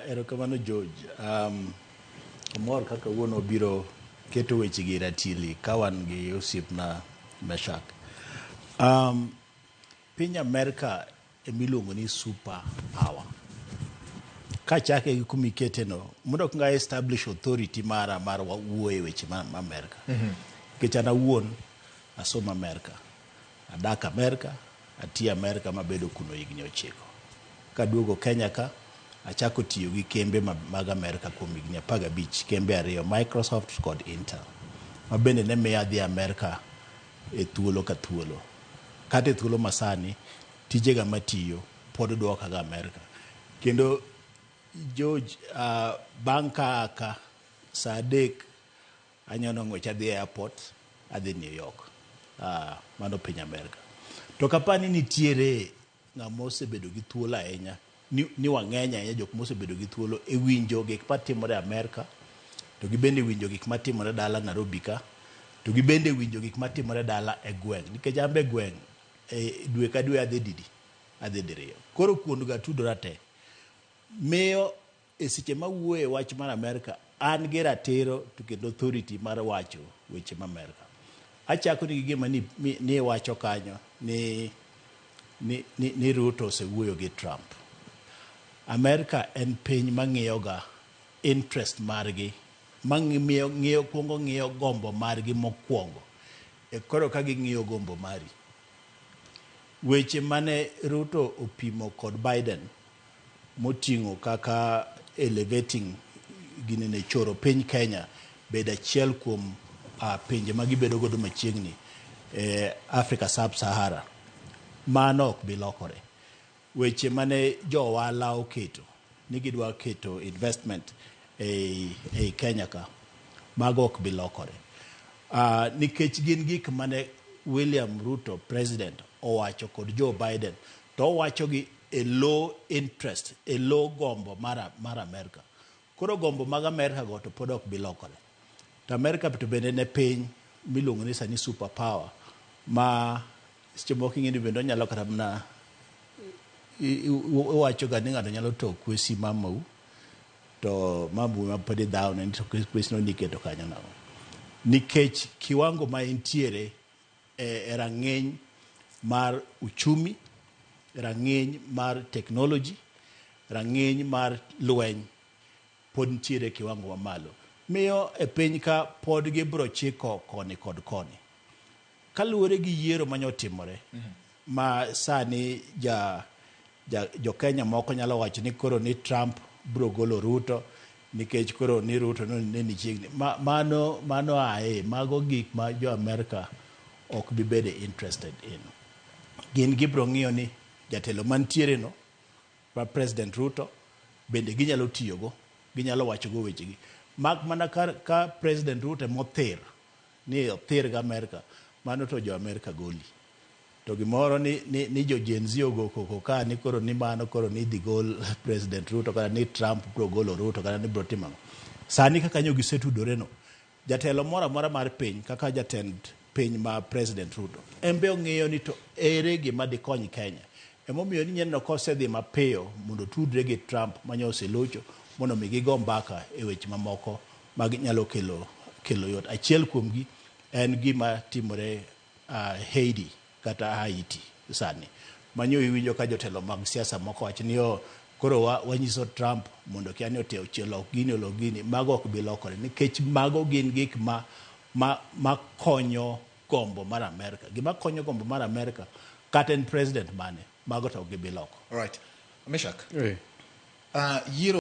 Erokamano George. Omor kaka wuon obiro keto weche gi ratili kawan gi osiepna Meshak. Piny Amerika emiluongo ni super power. Kachake gi kuma ikete no, mondo ka establish authority mar wuoye weche ma Amerika. Nikech an awuon asomo Amerika. Adak Amerika, ati Amerika mabedo kuno higni 9. Kaduogo Kenya ka, achako tiyo gi kembe mag Amerika kuom higni 15, kembe 2, Microsoft kod Intel. Mabende ne miya dhi Amerika e thuolo ka thuolo. Kata e thuolo masani, tijega matiyo pod duoka ga Amerika. Kendo George, bang' ka saa 3 anyono ng'wech adhi airport, adhi New York. Mano piny Amerika. To kapani nitiere ng'ama osebedo gi thuolo ahinya, ni wang'eny ahinya jok mosebedo gi thuolo e winjo gik matimore Amerika, to gibende winjo gik matimore dala Nairobi ka, to gibende winjo gik matimore dala e gweng'. Nikech an be gweng' dwe ka dwe adhi diriyo. Koro kuond ga tudora te. Miyo e seche mawuoye wach mar Amerika, an gi ratiro to kendo authority mar wacho weche ma Amerika. Achako ni gima ni wacho kanyo ni Ruto osewuoyo gi Trump. Amerika en piny mang'iyoga interest margi, ng'iyo gombo margi mokwongo. Koro ka ging'iyo gombo mari. Weche mane Ruto opimo kod Biden moting'o kaka elevating ginene choro piny Kenya bedo achiel kuom pinje magibedo godo machiegni Africa Sub-Sahara. Mano ok bilokore. Weche mane jo ohala oketo ni gidwa keto investment e Kenya ka, mago ok bilokore. Nikech gin gik mane William Ruto president owacho kod Joe Biden, to owacho gi a low interest, a low gombo mar Amerika. Koro gombo mag Amerika go to pod ok bilokore. To Amerika to bende ne piny miluongo ni sani super power, ma seche moko ing'eni bende onyalo kata mana iwacho ga ni ng'ato nyalo to kwesi mamau, to mamu ma pod idhaw ne to kwesi no niketo kanyo nang'o. Nikech kiwango ma entiere e rang'eny mar uchumi, rang'eny mar technology, rang'eny mar lweny pod nitiere kiwango mamalo. Miyo e piny ka pod gibro chiko koni kod koni. Kaluwore gi yiero manyotimore, ma sani jo Kenya moko nyalo wacho ni koro ni Trump bro golo Ruto, nikech koro ni Ruto ne nichiegni. Mago gik ma jo Amerika ok bibede interested in. Gin gibro ng'iyo ni jatelo mantiere no, ma President Ruto, bende ginyalo tiyogo, ginyalo wachogo wechegi. Mak mana ka President Ruto mothir, ni othir ga Amerika, mano to jo Amerika goli. To gimoro ni jo Gen Z ogo koko ka ni koro ni mano koro ni dhi gol President Ruto, kata ni Trump bro golo Ruto, kata ni bro timo. Sani kaka nyo gisetudore no, jatelo mora mar piny, kaka jatend piny ma President Ruto, embe ong'iyo ni to ere gima di kony Kenya. Emomiyo ni nyen no kosedhi mapiyo mondo tudre gi Trump manyo oselocho, mondo migi go mbaka e weche mamoko mag nyalo kelo yot. Achiel kuomgi en gima timore Haiti kata Haiti sani. Manyo iwinjo ka jotelo mag siasa moko wacho ni koro wanyiso Trump mondo kiani oteo chielo gini. Mago ok bilokore, nikech mago gin gik ma konyo gombo mar Amerika. Gima konyo gombo mar Amerika kata en president mane, mago to gibiloko. All right. Meshak. Hey. Yiero